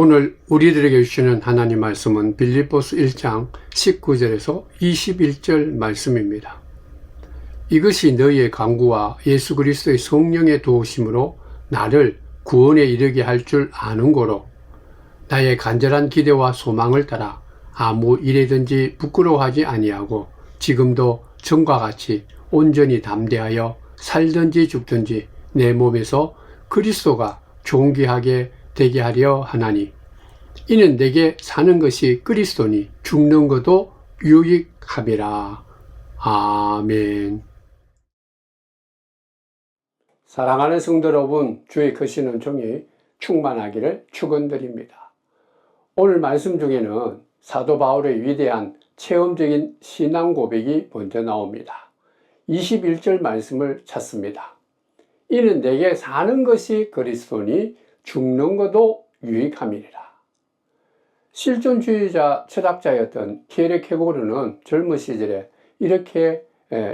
오늘 우리들에게 주시는 하나님 말씀은 빌립보서 1장 19절에서 21절 말씀입니다. 이것이 너희의 간구와 예수 그리스도의 성령의 도우심으로 나를 구원에 이르게 할 줄 아는 고로 나의 간절한 기대와 소망을 따라 아무 일에든지 부끄러워하지 아니하고 지금도 전과 같이 온전히 담대하여 살든지 죽든지 내 몸에서 그리스도가 존귀하게 되게 하려 하나니 이는 내게 사는 것이 그리스도니 죽는 것도 유익함이라. 아멘. 사랑하는 성도 여러분, 주의 크신 은총이 충만하기를 축원드립니다. 오늘 말씀 중에는 사도 바울의 위대한 체험적인 신앙 고백이 먼저 나옵니다. 21절 말씀을 찾습니다. 이는 내게 사는 것이 그리스도니 죽는 것도 유익함이니라. 실존주의자 철학자였던 키에르케고르는 젊은 시절에 이렇게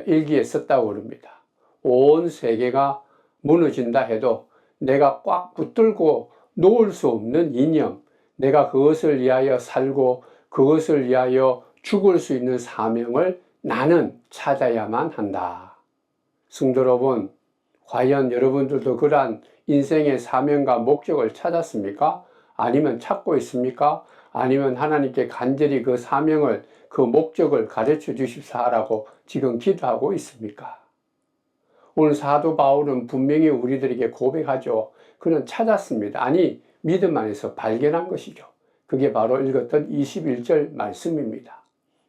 일기에 썼다고 합니다. 온 세계가 무너진다 해도 내가 꽉 붙들고 놓을 수 없는 이념, 내가 그것을 위하여 살고 그것을 위하여 죽을 수 있는 사명을 나는 찾아야만 한다. 성도 여러분, 과연 여러분들도 그러한 인생의 사명과 목적을 찾았습니까? 아니면 찾고 있습니까? 아니면 하나님께 간절히 그 사명을, 그 목적을 가르쳐 주십사라고 지금 기도하고 있습니까? 오늘 사도 바울은 분명히 우리들에게 고백하죠. 그는 찾았습니다. 아니, 믿음 안에서 발견한 것이죠. 그게 바로 읽었던 21절 말씀입니다.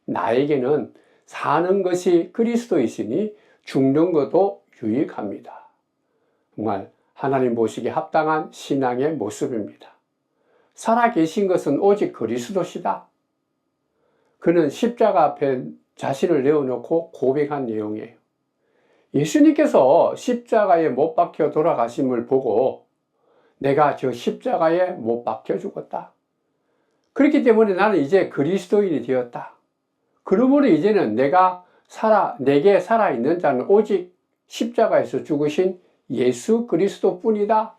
나에게는 사는 것이 그리스도이시니 죽는 것도 유익합니다. 정말 하나님 보시기에 합당한 신앙의 모습입니다. 살아계신 것은 오직 그리스도시다. 그는 십자가 앞에 자신을 내어놓고 고백한 내용이에요. 예수님께서 십자가에 못 박혀 돌아가심을 보고 내가 저 십자가에 못 박혀 죽었다. 그렇기 때문에 나는 이제 그리스도인이 되었다. 그러므로 이제는 내게 살아있는 자는 오직 십자가에서 죽으신 예수 그리스도 뿐이다.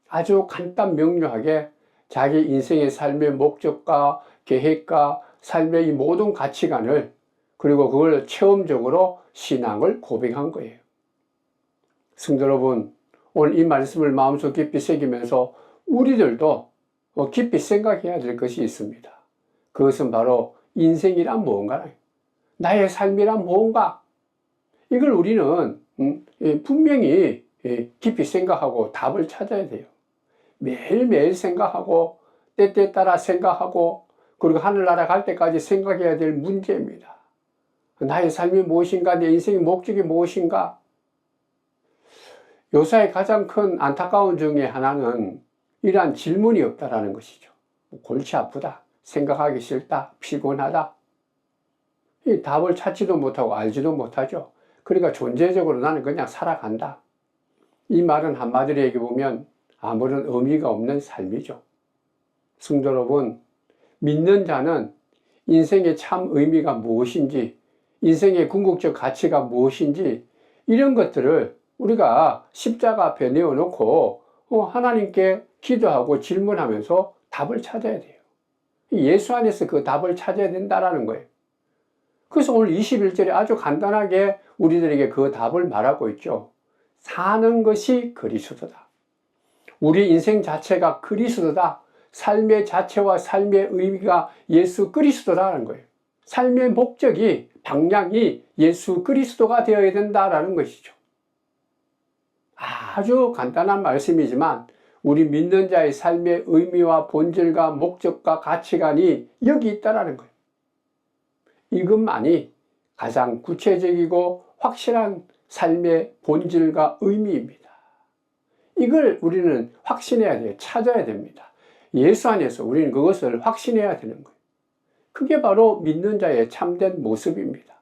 아주 간단 명료하게 자기 인생의 삶의 목적과 계획과 삶의 이 모든 가치관을 그리고 그걸 체험적으로 신앙을 고백한 거예요. 성도 여러분, 오늘 이 말씀을 마음속 깊이 새기면서 우리들도 깊이 생각해야 될 것이 있습니다. 그것은 바로 인생이란 무언가, 나의 삶이란 무언가, 이걸 우리는 분명히 깊이 생각하고 답을 찾아야 돼요. 매일매일 생각하고 때때에 따라 생각하고 그리고 하늘나라 갈 때까지 생각해야 될 문제입니다. 나의 삶이 무엇인가? 내 인생의 목적이 무엇인가? 요사의 가장 큰 안타까운 중에 하나는 이러한 질문이 없다라는 것이죠. 골치 아프다, 생각하기 싫다, 피곤하다. 이 답을 찾지도 못하고 알지도 못하죠. 그러니까 존재적으로 나는 그냥 살아간다. 이 말은 한마디로 얘기해보면 아무런 의미가 없는 삶이죠. 성도 여러분, 믿는 자는 인생의 참 의미가 무엇인지, 인생의 궁극적 가치가 무엇인지 이런 것들을 우리가 십자가 앞에 내어놓고 하나님께 기도하고 질문하면서 답을 찾아야 돼요. 예수 안에서 그 답을 찾아야 된다는 거예요. 그래서 오늘 21절에 아주 간단하게 우리들에게 그 답을 말하고 있죠. 사는 것이 그리스도다. 우리 인생 자체가 그리스도다. 삶의 자체와 삶의 의미가 예수 그리스도라는 거예요. 삶의 목적이, 방향이 예수 그리스도가 되어야 된다는 것이죠. 아주 간단한 말씀이지만 우리 믿는 자의 삶의 의미와 본질과 목적과 가치관이 여기 있다는 거예요. 이것만이 가장 구체적이고 확실한 삶의 본질과 의미입니다. 이걸 우리는 확신해야 돼요. 찾아야 됩니다. 예수 안에서 우리는 그것을 확신해야 되는 거예요. 그게 바로 믿는 자의 참된 모습입니다.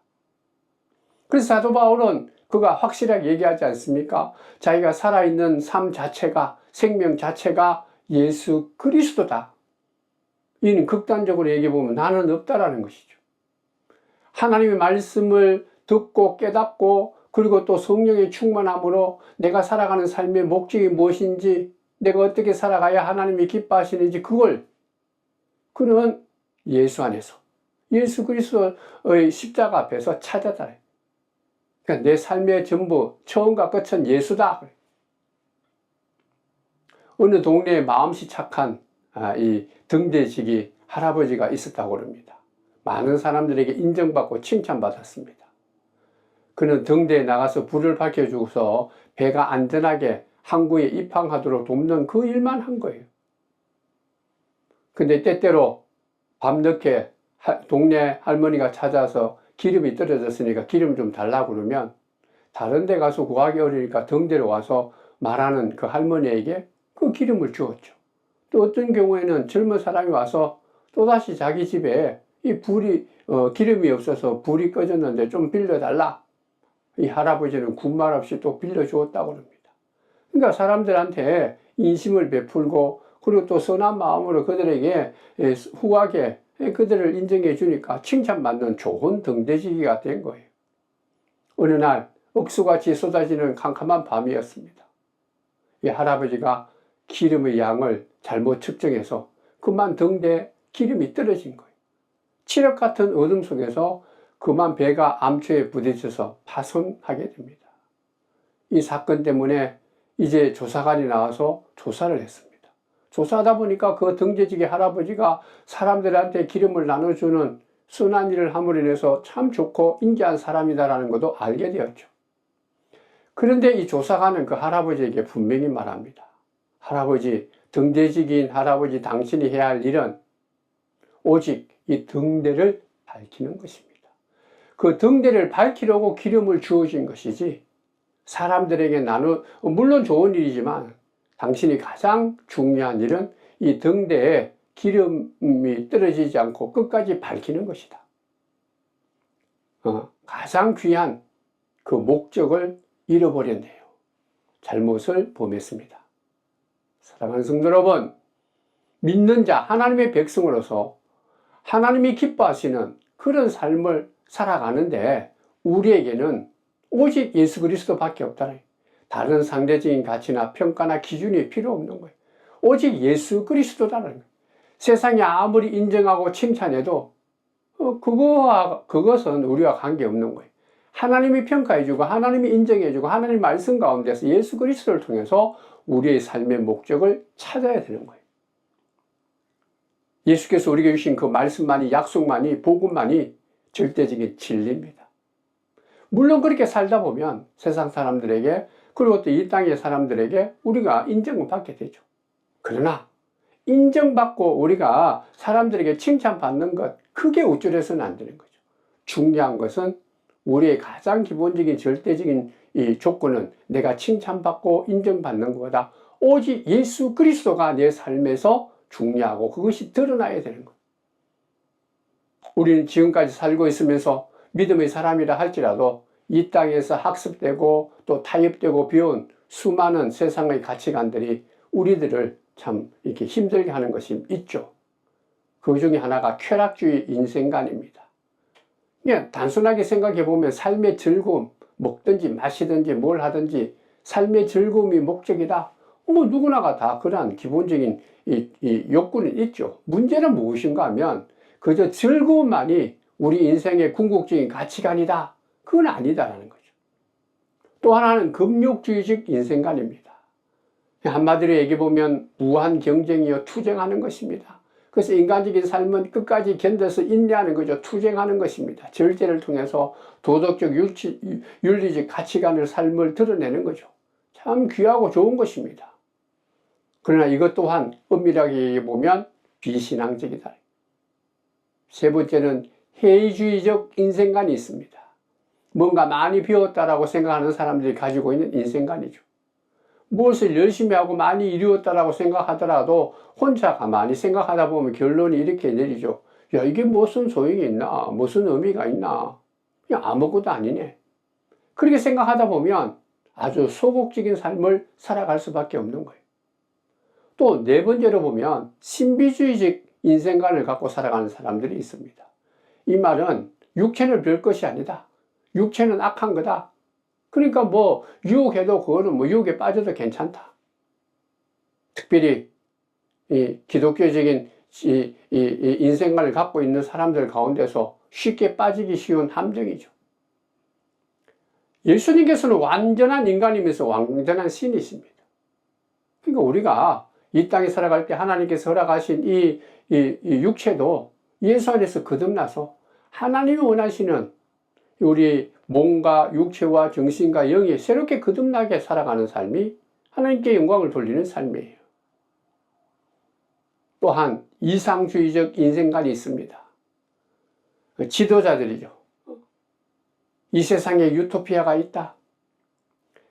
그래서 사도 바울은 그가 확실하게 얘기하지 않습니까? 자기가 살아있는 삶 자체가, 생명 자체가 예수 그리스도다. 이는 극단적으로 얘기해보면 나는 없다라는 것이죠. 하나님의 말씀을 듣고 깨닫고 그리고 또 성령의 충만함으로 내가 살아가는 삶의 목적이 무엇인지 내가 어떻게 살아가야 하나님이 기뻐하시는지 그걸 그는 예수 안에서 예수 그리스도의 십자가 앞에서 찾았다. 그러니까 내 삶의 전부 처음과 끝은 예수다. 어느 동네에 마음씨 착한 이 등대지기 할아버지가 있었다고 합니다. 많은 사람들에게 인정받고 칭찬받았습니다. 그는 등대에 나가서 불을 밝혀주고서 배가 안전하게 항구에 입항하도록 돕는 그 일만 한 거예요. 근데 때때로 밤늦게 동네 할머니가 찾아서 기름이 떨어졌으니까 기름 좀 달라고 그러면 다른 데 가서 구하기 어려우니까 등대로 와서 말하는 그 할머니에게 그 기름을 주었죠. 또 어떤 경우에는 젊은 사람이 와서 또다시 자기 집에 이 기름이 없어서 불이 꺼졌는데 좀 빌려달라. 이 할아버지는 군말 없이 또 빌려주었다고 합니다. 그러니까 사람들한테 인심을 베풀고 그리고 또 선한 마음으로 그들에게 후하게 그들을 인정해 주니까 칭찬받는 좋은 등대지기가 된 거예요. 어느 날 억수같이 쏟아지는 캄캄한 밤이었습니다. 이 할아버지가 기름의 양을 잘못 측정해서 그만 등대에 기름이 떨어진 거예요. 칠흑 같은 어둠 속에서 그만 배가 암초에 부딪혀서 파손하게 됩니다. 이 사건 때문에 이제 조사관이 나와서 조사를 했습니다. 조사하다 보니까 그 등대지기 할아버지가 사람들한테 기름을 나눠주는 선한 일을 함으로 인해서 참 좋고 인자한 사람이다라는 것도 알게 되었죠. 그런데 이 조사관은 그 할아버지에게 분명히 말합니다. 할아버지, 등대지기인 할아버지 당신이 해야 할 일은 오직 이 등대를 밝히는 것입니다. 그 등대를 밝히려고 기름을 주어진 것이지 사람들에게 물론 좋은 일이지만 당신이 가장 중요한 일은 이 등대에 기름이 떨어지지 않고 끝까지 밝히는 것이다. 가장 귀한 그 목적을 잃어버렸네요. 잘못을 범했습니다. 사랑하는 성도 여러분, 믿는 자, 하나님의 백성으로서 하나님이 기뻐하시는 그런 삶을 살아가는데 우리에게는 오직 예수 그리스도밖에 없다는, 다른 상대적인 가치나 평가나 기준이 필요 없는 거예요. 오직 예수 그리스도다는 거예요. 세상이 아무리 인정하고 칭찬해도 그것은 우리와 관계없는 거예요. 하나님이 평가해주고 하나님이 인정해주고 하나님 말씀 가운데서 예수 그리스도를 통해서 우리의 삶의 목적을 찾아야 되는 거예요. 예수께서 우리에게 주신 그 말씀만이, 약속만이, 복음만이 절대적인 진리입니다. 물론 그렇게 살다 보면 세상 사람들에게 그리고 또 이 땅의 사람들에게 우리가 인정을 받게 되죠. 그러나 인정받고 우리가 사람들에게 칭찬받는 것, 크게 우쭐해서는 안 되는 거죠. 중요한 것은 우리의 가장 기본적인 절대적인 이 조건은 내가 칭찬받고 인정받는 것보다 오직 예수 그리스도가 내 삶에서 중요하고 그것이 드러나야 되는 거예요. 우리는 지금까지 살고 있으면서 믿음의 사람이라 할지라도 이 땅에서 학습되고 또 타협되고 배운 수많은 세상의 가치관들이 우리들을 참 이렇게 힘들게 하는 것이 있죠. 그 중에 하나가 쾌락주의 인생관입니다. 그냥 단순하게 생각해 보면 삶의 즐거움, 먹든지 마시든지 뭘 하든지 삶의 즐거움이 목적이다. 누구나가 다 그러한 기본적인 이 욕구는 있죠. 문제는 무엇인가 하면 그저 즐거움만이 우리 인생의 궁극적인 가치관이다. 그건 아니다라는 거죠. 또 하나는 금욕주의적 인생관입니다. 한마디로 얘기해 보면 무한 경쟁이요 투쟁하는 것입니다. 그래서 인간적인 삶은 끝까지 견뎌서 인내하는 거죠. 투쟁하는 것입니다. 절제를 통해서 도덕적 윤리적 가치관을 삶을 드러내는 거죠. 참 귀하고 좋은 것입니다. 그러나 이것 또한 엄밀하게 얘기해 보면 비신앙적이다. 세 번째는 회의주의적 인생관이 있습니다. 뭔가 많이 배웠다라고 생각하는 사람들이 가지고 있는 인생관이죠. 무엇을 열심히 하고 많이 이루었다라고 생각하더라도 혼자 가만히 생각하다 보면 결론이 이렇게 내리죠. 야, 이게 무슨 소용이 있나? 무슨 의미가 있나? 그냥 아무것도 아니네. 그렇게 생각하다 보면 아주 소극적인 삶을 살아갈 수밖에 없는 거예요. 또 네 번째로 보면 신비주의적 인생관을 갖고 살아가는 사람들이 있습니다. 이 말은 육체는 별것이 아니다. 육체는 악한 거다. 그러니까 유혹해도 그거는 유혹에 빠져도 괜찮다. 특별히 이 기독교적인 이 인생관을 갖고 있는 사람들 가운데서 쉽게 빠지기 쉬운 함정이죠. 예수님께서는 완전한 인간이면서 완전한 신이십니다. 그러니까 우리가 이 땅에 살아갈 때 하나님께서 허락하신 이 육체도 예수 안에서 거듭나서 하나님이 원하시는 우리 몸과 육체와 정신과 영이 새롭게 거듭나게 살아가는 삶이 하나님께 영광을 돌리는 삶이에요. 또한 이상주의적 인생관이 있습니다. 지도자들이죠. 이 세상에 유토피아가 있다.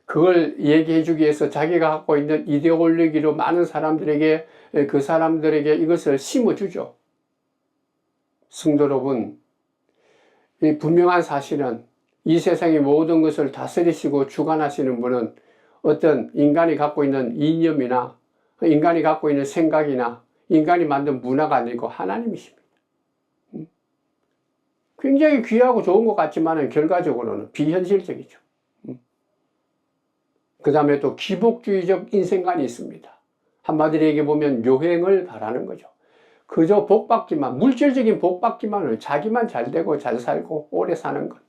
그걸 얘기해 주기 위해서 자기가 갖고 있는 이데올로기로 많은 사람들에게, 그 사람들에게 이것을 심어주죠. 성도 여러분, 이 분명한 사실은 이 세상의 모든 것을 다스리시고 주관하시는 분은 어떤 인간이 갖고 있는 이념이나 인간이 갖고 있는 생각이나 인간이 만든 문화가 아니고 하나님이십니다. 굉장히 귀하고 좋은 것 같지만 결과적으로는 비현실적이죠. 그 다음에 또 기복주의적 인생관이 있습니다. 한마디로 얘기해 보면 요행을 바라는 거죠. 그저 복받기만, 물질적인 복받기만을 자기만 잘 되고 잘 살고 오래 사는 것.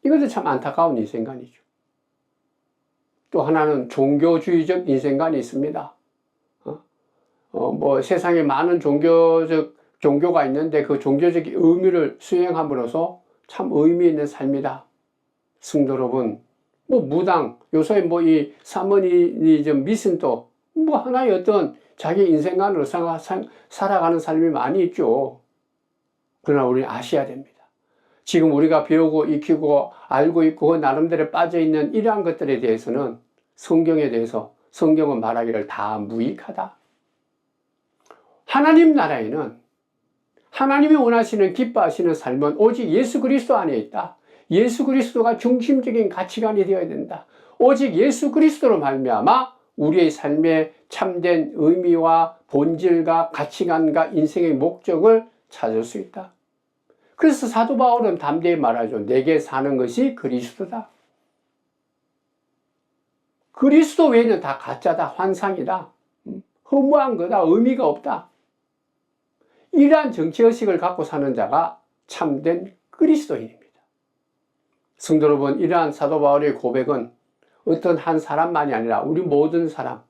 이것도 참 안타까운 인생관이죠. 또 하나는 종교주의적 인생관이 있습니다. 뭐 세상에 많은 종교가 있는데 그 종교적 의미를 수행함으로써 참 의미 있는 삶이다. 성도 여러분, 뭐 무당, 요새 뭐 이 사머니즘 미신도 뭐 하나의 어떤 자기 인생관으로 살아가는 삶이 많이 있죠. 그러나 우리는 아셔야 됩니다. 지금 우리가 배우고 익히고 알고 있고 그 나름대로 빠져있는 이러한 것들에 대해서는 성경에 대해서 성경은 말하기를 다 무익하다. 하나님 나라에는 하나님이 원하시는 기뻐하시는 삶은 오직 예수 그리스도 안에 있다. 예수 그리스도가 중심적인 가치관이 되어야 된다. 오직 예수 그리스도로 말미암아 우리의 삶의 참된 의미와 본질과 가치관과 인생의 목적을 찾을 수 있다. 그래서 사도 바울은 담대히 말하죠. 내게 사는 것이 그리스도다. 그리스도 외에는 다 가짜다, 환상이다, 허무한 거다, 의미가 없다. 이러한 정치의식을 갖고 사는 자가 참된 그리스도인입니다. 성도 여러분, 이러한 사도 바울의 고백은 어떤 한 사람만이 아니라 우리 모든 사람,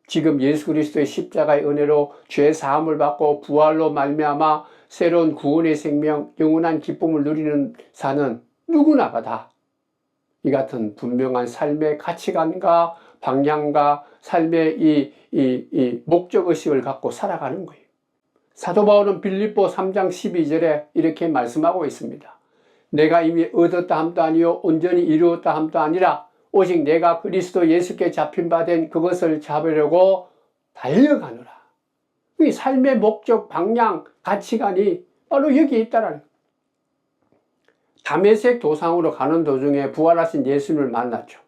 지금 예수 그리스도의 십자가의 은혜로 죄 사함을 받고 부활로 말미암아 새로운 구원의 생명, 영원한 기쁨을 누리는 사는 누구나가 다 이 같은 분명한 삶의 가치관과 방향과 삶의 이 목적의식을 갖고 살아가는 거예요. 사도 바울은 빌립보 3장 12절에 이렇게 말씀하고 있습니다. 내가 이미 얻었다 함도 아니요 온전히 이루었다 함도 아니라 오직 내가 그리스도 예수께 잡힌 바 된 그것을 잡으려고 달려가노라. 이 삶의 목적, 방향, 가치관이 바로 여기에 있다라는 거예요. 다메섹 도상으로 가는 도중에 부활하신 예수님을 만났죠.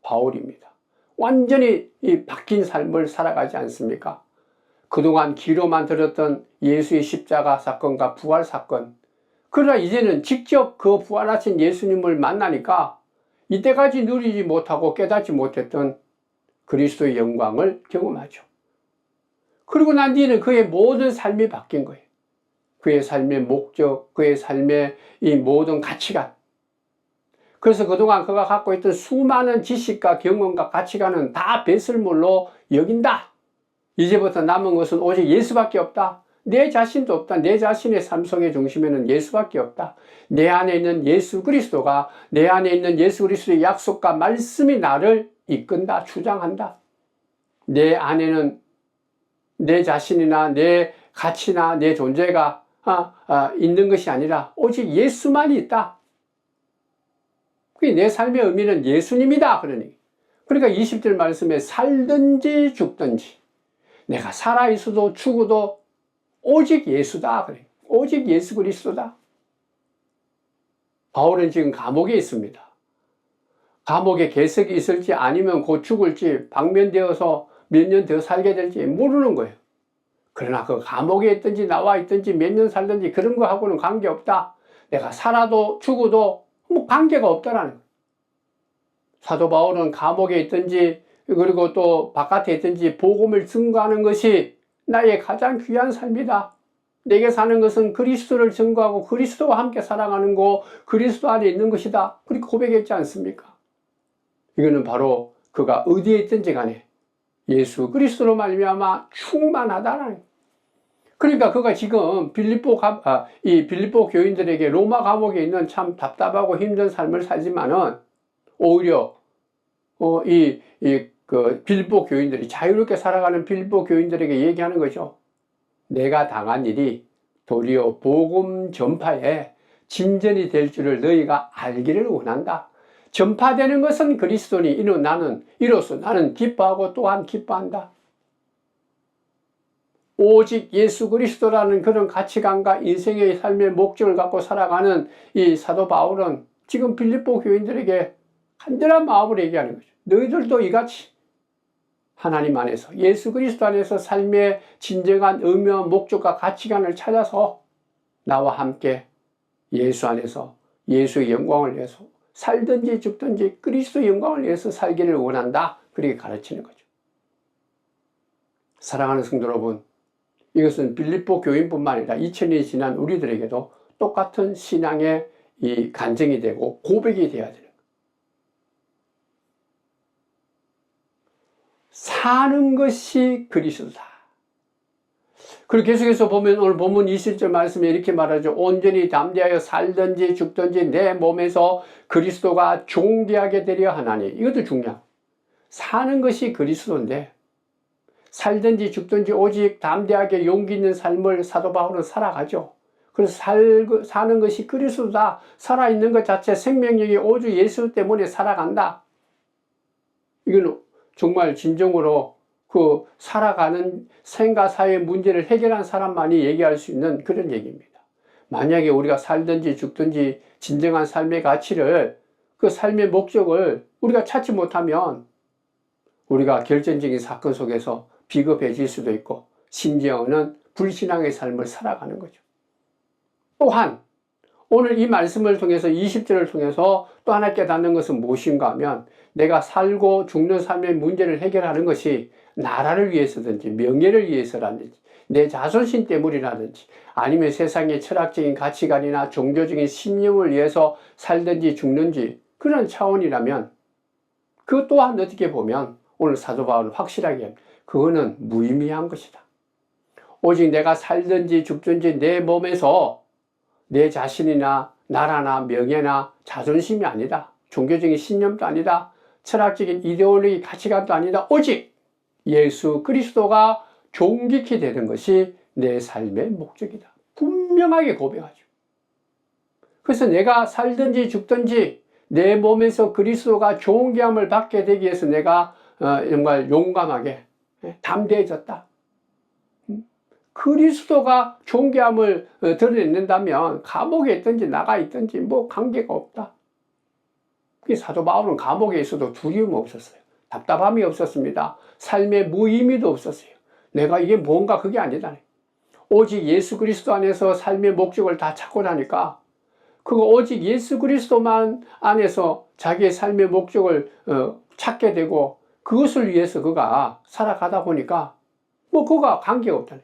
바울입니다. 완전히 이 바뀐 삶을 살아가지 않습니까? 그동안 귀로만 들었던 예수의 십자가 사건과 부활 사건, 그러나 이제는 직접 그 부활하신 예수님을 만나니까 이때까지 누리지 못하고 깨닫지 못했던 그리스도의 영광을 경험하죠. 그리고 난 뒤에는 그의 모든 삶이 바뀐 거예요. 그의 삶의 목적, 그의 삶의 이 모든 가치관. 그래서 그동안 그가 갖고 있던 수많은 지식과 경험과 가치관은 다 배설물로 여긴다. 이제부터 남은 것은 오직 예수밖에 없다. 내 자신도 없다. 내 자신의 삶 속의 중심에는 예수밖에 없다. 내 안에 있는 예수 그리스도가, 내 안에 있는 예수 그리스도의 약속과 말씀이 나를 이끈다, 주장한다. 내 안에는 내 자신이나 내 가치나 내 존재가 있는 것이 아니라 오직 예수만이 있다. 내 삶의 의미는 예수님이다. 그러니까 20절 말씀에 살든지 죽든지 내가 살아있어도 죽어도 오직 예수다. 오직 예수 그리스도다. 바울은 지금 감옥에 있습니다. 감옥에 개석이 있을지 아니면 곧 죽을지 방면되어서 몇 년 더 살게 될지 모르는 거예요. 그러나 그 감옥에 있든지 나와 있든지 몇 년 살든지 그런 거하고는 관계없다. 내가 살아도 죽어도 뭐 관계가 없다라는 거예요. 사도 바울은 감옥에 있든지 그리고 또 바깥에 있든지 복음을 증거하는 것이 나의 가장 귀한 삶이다. 내게 사는 것은 그리스도를 증거하고 그리스도와 함께 살아가는 거, 그리스도 안에 있는 것이다. 그렇게 고백했지 않습니까? 이거는 바로 그가 어디에 있든지 간에 예수 그리스도로 말미암아 충만하다라는. 그러니까 그가 지금 이 빌립보 교인들에게 로마 감옥에 있는 참 답답하고 힘든 삶을 살지만은 오히려 그 빌립보 교인들이 자유롭게 살아가는 빌립보 교인들에게 얘기하는 거죠. 내가 당한 일이 도리어 복음 전파에 진전이 될 줄을 너희가 알기를 원한다. 전파되는 것은 그리스도니 이로써 나는 기뻐하고 또한 기뻐한다. 오직 예수 그리스도라는 그런 가치관과 인생의 삶의 목적을 갖고 살아가는 이 사도 바울은 지금 빌립보 교인들에게 간절한 마음으로 얘기하는 거죠. 너희들도 이같이 하나님 안에서 예수 그리스도 안에서 삶의 진정한 의미와 목적과 가치관을 찾아서 나와 함께 예수 안에서 예수의 영광을 위해서 살든지 죽든지 그리스도의 영광을 위해서 살기를 원한다. 그렇게 가르치는 거죠. 사랑하는 성도 여러분, 이것은 빌립보 교인뿐만 아니라 2000년이 지난 우리들에게도 똑같은 신앙의 이 간증이 되고 고백이 되어야 되는 거예요. 사는 것이 그리스도다. 그리고 계속해서 보면 오늘 본문 20절 말씀에 이렇게 말하죠. 온전히 담대하여 살든지 죽든지 내 몸에서 그리스도가 존귀하게 되려 하나니. 이것도 중요해요. 사는 것이 그리스도인데 살든지 죽든지 오직 담대하게 용기 있는 삶을 사도 바울은 살아가죠. 그래서 사는 것이 그리스도다. 살아있는 것 자체 생명력이 오직 예수 때문에 살아간다. 이건 정말 진정으로 그 살아가는 생과 사의 문제를 해결한 사람만이 얘기할 수 있는 그런 얘기입니다. 만약에 우리가 살든지 죽든지 진정한 삶의 가치를, 그 삶의 목적을 우리가 찾지 못하면 우리가 결정적인 사건 속에서 비겁해질 수도 있고 심지어는 불신앙의 삶을 살아가는 거죠. 또한 오늘 이 말씀을 통해서 20절을 통해서 또 하나 깨닫는 것은 무엇인가 하면 내가 살고 죽는 삶의 문제를 해결하는 것이 나라를 위해서든지 명예를 위해서라든지 내 자존심 때문이라든지 아니면 세상의 철학적인 가치관이나 종교적인 신념을 위해서 살든지 죽는지 그런 차원이라면 그 또한 어떻게 보면 오늘 사도 바울은 확실하게 합니다. 그거는 무의미한 것이다. 오직 내가 살든지 죽든지 내 몸에서 내 자신이나 나라나 명예나 자존심이 아니다. 종교적인 신념도 아니다. 철학적인 이데올로기 가치관도 아니다. 오직 예수 그리스도가 존귀케 되는 것이 내 삶의 목적이다. 분명하게 고백하죠. 그래서 내가 살든지 죽든지 내 몸에서 그리스도가 존귀함을 받게 되기 위해서 내가 정말 용감하게 담대해졌다. 그리스도가 존귀함을 드러낸다면 감옥에 있든지 나가 있든지 뭐 관계가 없다. 사도 바울은 감옥에 있어도 두려움 없었어요. 답답함이 없었습니다. 삶의 무의미도 없었어요. 내가 이게 뭔가 그게 아니다. 오직 예수 그리스도 안에서 삶의 목적을 다 찾고 나니까 그거 오직 예수 그리스도만 안에서 자기의 삶의 목적을 찾게 되고 그것을 위해서 그가 살아가다 보니까 뭐 그가 관계가 없다네.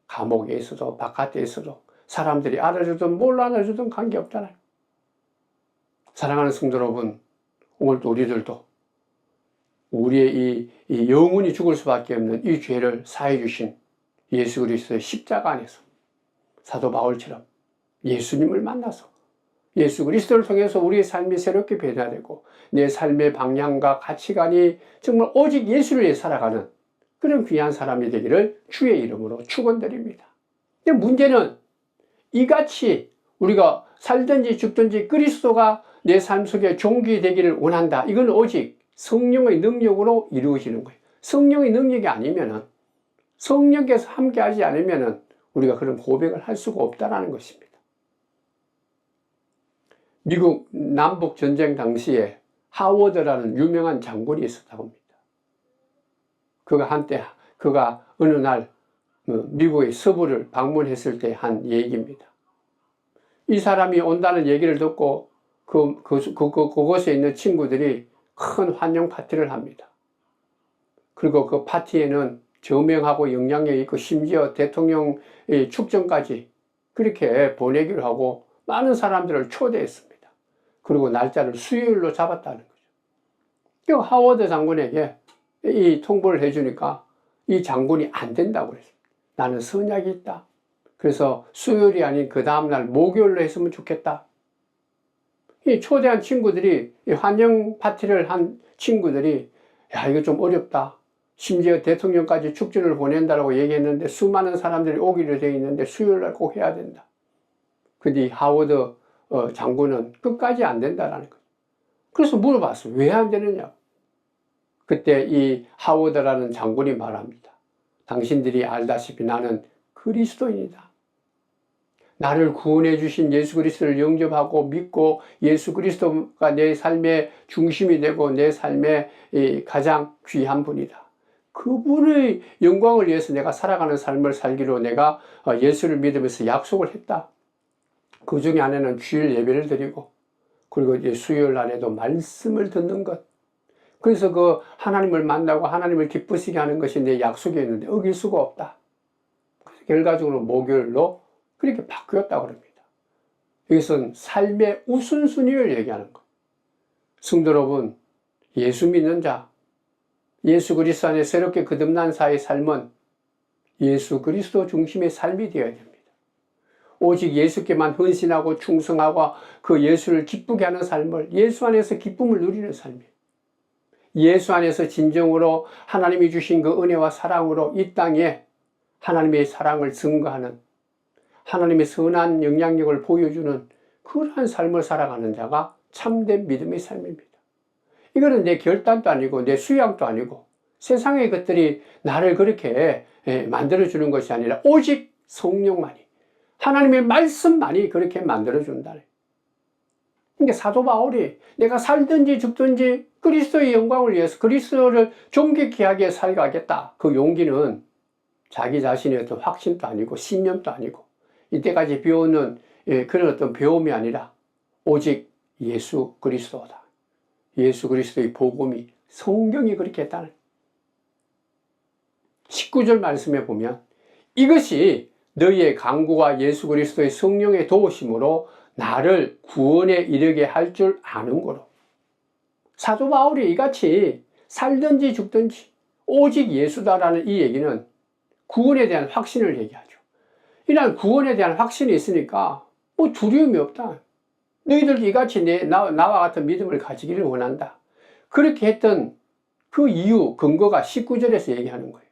감옥에 있어도 바깥에 있어도 사람들이 알아주든 뭘 알아주든 관계없잖아요. 사랑하는 성도 여러분, 오늘도 우리들도 우리의 이 영원히 죽을 수밖에 없는 이 죄를 사해 주신 예수 그리스도의 십자가 안에서 사도 바울처럼 예수님을 만나서 예수 그리스도를 통해서 우리의 삶이 새롭게 변화되고 내 삶의 방향과 가치관이 정말 오직 예수를 위해 살아가는 그런 귀한 사람이 되기를 주의 이름으로 축원드립니다. 근데 문제는 이같이 우리가 살든지 죽든지 그리스도가 내 삶 속에 존귀되기를 원한다. 이건 오직 성령의 능력으로 이루어지는 거예요. 성령의 능력이 아니면은 성령께서 함께하지 않으면은 우리가 그런 고백을 할 수가 없다라는 것입니다. 미국 남북 전쟁 당시에 하워드라는 유명한 장군이 있었다고 합니다. 그가 어느 날 미국의 서부를 방문했을 때 한 얘기입니다. 이 사람이 온다는 얘기를 듣고 그곳에 있는 친구들이 큰 환영 파티를 합니다. 그리고 그 파티에는 저명하고 영향력 있고 심지어 대통령의 축전까지 그렇게 보내기로 하고 많은 사람들을 초대했습니다. 그리고 날짜를 수요일로 잡았다는 거죠. 그 하워드 장군에게 이 통보를 해주니까 이 장군이 안 된다고 그랬습니다. 나는 선약이 있다. 그래서 수요일이 아닌 그 다음날 목요일로 했으면 좋겠다. 이 초대한 친구들이, 이 환영 파티를 한 친구들이, 야, 이거 좀 어렵다. 심지어 대통령까지 축전을 보낸다라고 얘기했는데 수많은 사람들이 오기로 되어 있는데 수요일날 꼭 해야 된다. 근데 이 하워드 장군은 끝까지 안 된다라는 거예요. 그래서 물어봤어요. 왜 안 되느냐고. 그때 이 하워드라는 장군이 말합니다. 당신들이 알다시피 나는 그리스도인이다. 나를 구원해 주신 예수 그리스도를 영접하고 믿고 예수 그리스도가 내 삶의 중심이 되고 내 삶의 가장 귀한 분이다. 그분의 영광을 위해서 내가 살아가는 삶을 살기로 내가 예수를 믿으면서 약속을 했다. 그 중에 하나는 주일 예배를 드리고 그리고 이제 수요일 날에도 말씀을 듣는 것. 그래서 그 하나님을 만나고 하나님을 기쁘시게 하는 것이 내 약속이었는데 어길 수가 없다. 그래서 결과적으로 목요일로 그렇게 바뀌었다고 합니다. 이것은 삶의 우선순위를 얘기하는 것. 성도 여러분, 예수 믿는 자, 예수 그리스도 안에 새롭게 거듭난 자의 삶은 예수 그리스도 중심의 삶이 되어야 됩니다. 오직 예수께만 헌신하고 충성하고 그 예수를 기쁘게 하는 삶을 예수 안에서 기쁨을 누리는 삶이에요. 예수 안에서 진정으로 하나님이 주신 그 은혜와 사랑으로 이 땅에 하나님의 사랑을 증거하는 하나님의 선한 영향력을 보여주는 그러한 삶을 살아가는 자가 참된 믿음의 삶입니다. 이거는 내 결단도 아니고 내 수양도 아니고 세상의 것들이 나를 그렇게 만들어주는 것이 아니라 오직 성령만이 하나님의 말씀만이 그렇게 만들어준다. 그러니까 사도 바울이 내가 살든지 죽든지 그리스도의 영광을 위해서 그리스도를 존귀케 하게 살아가겠다. 그 용기는 자기 자신의 어떤 확신도 아니고 신념도 아니고 이때까지 배우는 그런 어떤 배움이 아니라 오직 예수 그리스도다. 예수 그리스도의 복음이 성경이 그렇게 했다는 19절 말씀에 보면 이것이 너희의 강구와 예수 그리스도의 성령의 도우심으로 나를 구원에 이르게 할 줄 아는 거로. 사도 바울이 이같이 살든지 죽든지 오직 예수다라는 이 얘기는 구원에 대한 확신을 얘기하죠. 이런 구원에 대한 확신이 있으니까 뭐 두려움이 없다. 너희들도 이같이 나와 같은 믿음을 가지기를 원한다. 그렇게 했던 그 이유, 근거가 19절에서 얘기하는 거예요.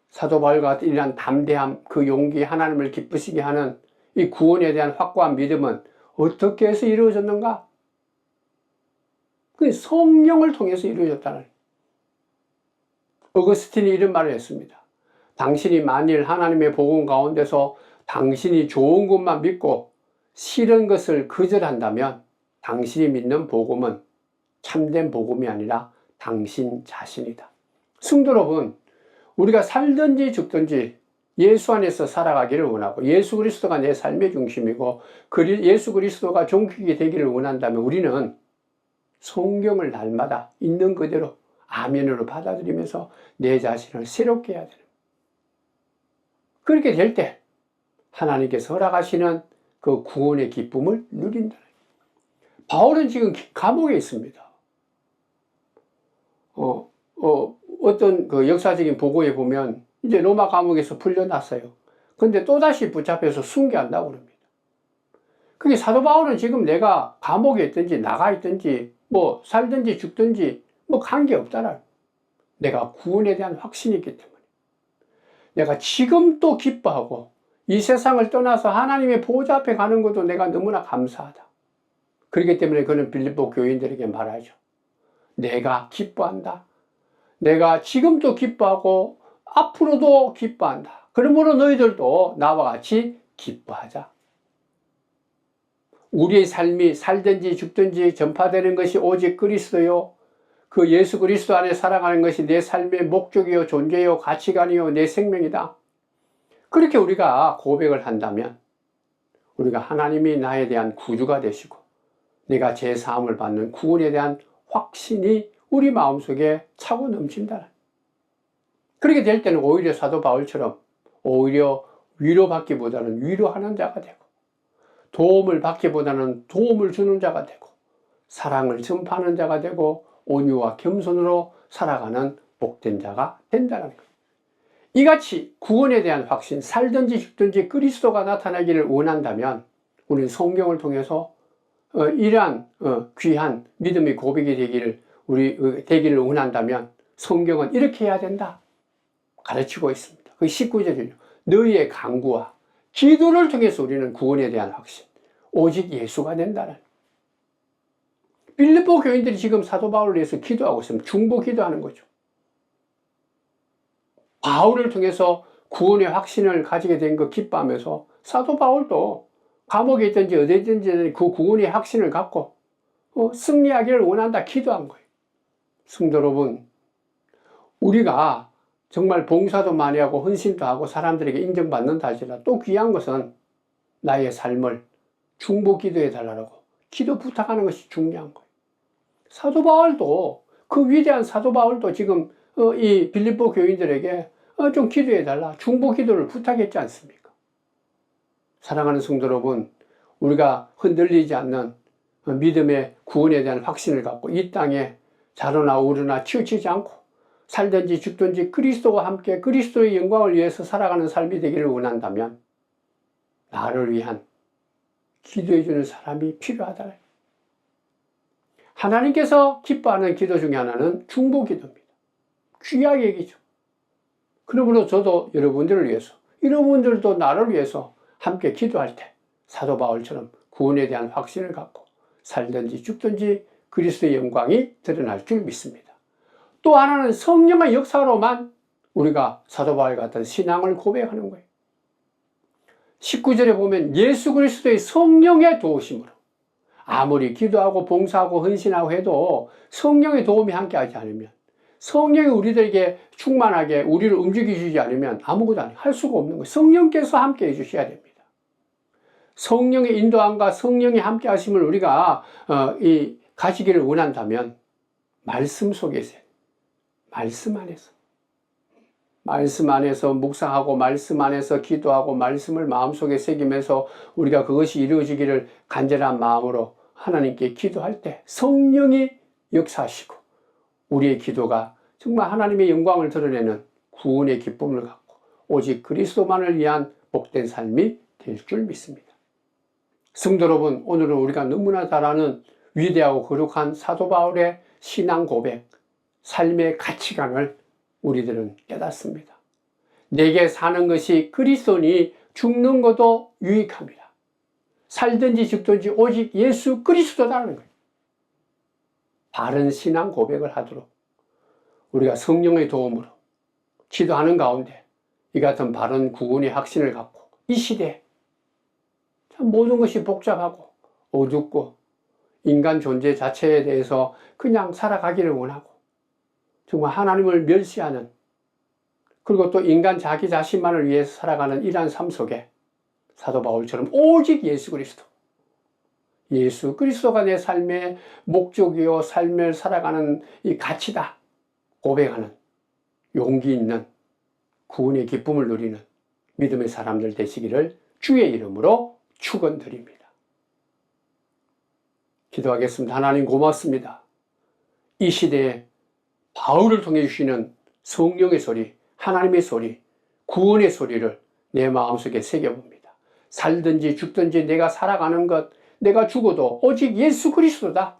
사도 바울과 같은 이러한 담대함, 그 용기, 하나님을 기쁘시게 하는 이 구원에 대한 확고한 믿음은 어떻게 해서 이루어졌는가? 그 성령을 통해서 이루어졌다는. 어거스틴이 이런 말을 했습니다. 당신이 만일 하나님의 복음 가운데서 당신이 좋은 것만 믿고 싫은 것을 거절한다면 당신이 믿는 복음은 참된 복음이 아니라 당신 자신이다. 성도 여러분, 우리가 살든지 죽든지 예수 안에서 살아가기를 원하고 예수 그리스도가 내 삶의 중심이고 예수 그리스도가 존귀하게 되기를 원한다면 우리는 성경을 날마다 있는 그대로 아멘으로 받아들이면서 내 자신을 새롭게 해야 되는 거예요. 그렇게 될 때 하나님께서 허락하시는 그 구원의 기쁨을 누린다. 바울은 지금 감옥에 있습니다. 어떤 그 역사적인 보고에 보면 이제 로마 감옥에서 풀려났어요. 근데 또다시 붙잡혀서 순교한다고 합니다. 그게 사도 바울은 지금 내가 감옥에 있든지 나가 있든지 뭐 살든지 죽든지 뭐 관계없다라. 내가 구원에 대한 확신이 있기 때문에 내가 지금도 기뻐하고 이 세상을 떠나서 하나님의 보좌 앞에 가는 것도 내가 너무나 감사하다. 그렇기 때문에 그는 빌립보 교인들에게 말하죠. 내가 기뻐한다. 내가 지금도 기뻐하고 앞으로도 기뻐한다. 그러므로 너희들도 나와 같이 기뻐하자. 우리의 삶이 살든지 죽든지 전파되는 것이 오직 그리스도요. 그 예수 그리스도 안에 살아가는 것이 내 삶의 목적이요, 존재요, 가치관이요, 내 생명이다. 그렇게 우리가 고백을 한다면 우리가 하나님이 나에 대한 구주가 되시고 내가 제 사함을 받는 구원에 대한 확신이 우리 마음속에 차고 넘친다. 그렇게 될 때는 오히려 사도 바울처럼 오히려 위로받기보다는 위로하는 자가 되고, 도움을 받기보다는 도움을 주는 자가 되고, 사랑을 전파하는 자가 되고, 온유와 겸손으로 살아가는 복된 자가 된다는 거예요. 이같이 구원에 대한 확신, 살든지 죽든지 그리스도가 나타나기를 원한다면 우리는 성경을 통해서 이러한 귀한 믿음의 고백이 되기를 원한다면 성경은 이렇게 해야 된다 가르치고 있습니다. 그 19절이요. 너희의 간구와 기도를 통해서 우리는 구원에 대한 확신, 오직 예수가 된다는. 빌립보 교인들이 지금 사도 바울을 위해서 기도하고 있으면 중보 기도하는 거죠. 바울을 통해서 구원의 확신을 가지게 된 거 기뻐하면서 사도 바울도 감옥에 있든지 어디 있든지 그 구원의 확신을 갖고 승리하기를 원한다 기도한 거예요. 성도 여러분, 우리가 정말 봉사도 많이 하고 헌신도 하고 사람들에게 인정받는다 할지라도 또 귀한 것은 나의 삶을 중보 기도해 달라고 기도 부탁하는 것이 중요한 거예요. 사도 바울도, 그 위대한 사도 바울도 지금 이 빌립보 교인들에게 좀 기도해 달라 중보 기도를 부탁했지 않습니까? 사랑하는 성도 여러분, 우리가 흔들리지 않는 믿음의 구원에 대한 확신을 갖고 이 땅에 자로나 우르나 치우치지 않고 살든지 죽든지 그리스도와 함께 그리스도의 영광을 위해서 살아가는 삶이 되기를 원한다면 나를 위한 기도해 주는 사람이 필요하다. 하나님께서 기뻐하는 기도 중에 하나는 중보 기도입니다. 귀하게 얘기죠. 그러므로 저도 여러분들을 위해서, 여러분들도 나를 위해서 함께 기도할 때 사도 바울처럼 구원에 대한 확신을 갖고 살든지 죽든지 그리스도의 영광이 드러날 줄 믿습니다. 또 하나는 성령의 역사로만 우리가 사도 바울 같은 신앙을 고백하는 거예요. 19절에 보면 예수 그리스도의 성령의 도우심으로 아무리 기도하고 봉사하고 헌신하고 해도 성령의 도움이 함께하지 않으면, 성령이 우리들에게 충만하게 우리를 움직이시지 않으면 아무것도 할 수가 없는 거예요. 성령께서 함께 해주셔야 됩니다. 성령의 인도함과 성령이 함께 하심을 우리가 가지기를 원한다면 말씀 속에서, 말씀 안에서 묵상하고 말씀 안에서 기도하고 말씀을 마음속에 새기면서 우리가 그것이 이루어지기를 간절한 마음으로 하나님께 기도할 때 성령이 역사하시고 우리의 기도가 정말 하나님의 영광을 드러내는 구원의 기쁨을 갖고 오직 그리스도만을 위한 복된 삶이 될 줄 믿습니다. 성도 여러분, 오늘은 우리가 너무나 잘 아는 위대하고 거룩한 사도 바울의 신앙 고백, 삶의 가치관을 우리들은 깨닫습니다. 내게 사는 것이 그리스도니 죽는 것도 유익합니다. 살든지 죽든지 오직 예수 그리스도다라는 거예요. 바른 신앙 고백을 하도록 우리가 성령의 도움으로 기도하는 가운데 이 같은 바른 구원의 확신을 갖고 이 시대에 참 모든 것이 복잡하고 어둡고 인간 존재 자체에 대해서 그냥 살아가기를 원하고 정말 하나님을 멸시하는, 그리고 또 인간 자기 자신만을 위해서 살아가는 이러한 삶 속에 사도 바울처럼 오직 예수 그리스도가 내 삶의 목적이요 삶을 살아가는 이 가치다 고백하는 용기 있는 구원의 기쁨을 누리는 믿음의 사람들 되시기를 주의 이름으로 축원드립니다. 기도하겠습니다. 하나님 고맙습니다. 이 시대에 바울을 통해 주시는 성령의 소리, 하나님의 소리, 구원의 소리를 내 마음속에 새겨봅니다. 살든지 죽든지 내가 살아가는 것, 내가 죽어도 오직 예수 그리스도다.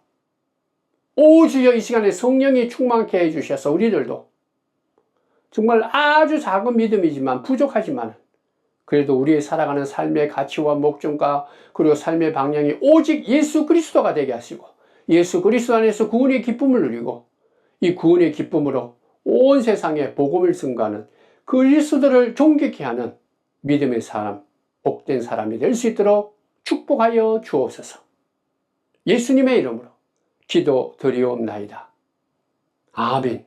오 주여, 이 시간에 성령이 충만케 해주셔서 우리들도 정말 아주 작은 믿음이지만 부족하지만 그래도 우리의 살아가는 삶의 가치와 목적과 그리고 삶의 방향이 오직 예수 그리스도가 되게 하시고 예수 그리스도 안에서 구원의 기쁨을 누리고 이 구원의 기쁨으로 온 세상에 복음을 증거하는 그리스도를 존귀케 하는 믿음의 사람, 복된 사람이 될 수 있도록 축복하여 주옵소서. 예수님의 이름으로 기도드리옵나이다. 아멘.